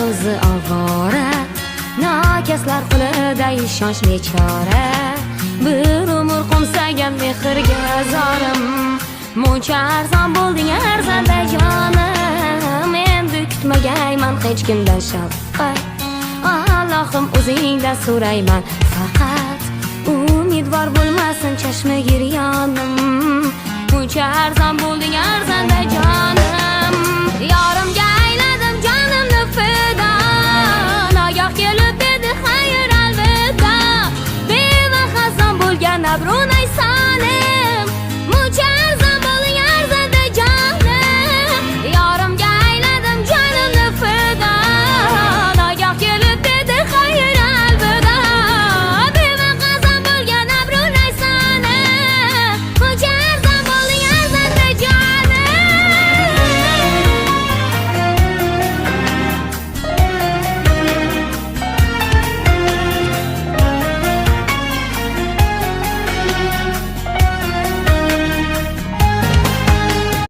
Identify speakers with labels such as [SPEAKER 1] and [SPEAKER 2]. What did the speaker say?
[SPEAKER 1] o'zi ovora, nokaslar qo'lida ishonch bechora. Bir umr qo'msagan mehrga zorim, muncha arzon bo'lding arzanda jonim. Endi kutmagayman hech kimdan shafqat, Allohim o'zingdan so'rayman faqat. Umidvor bo'lmasin chashma giryonim, muncha arzon bo'lding arzanda jonim.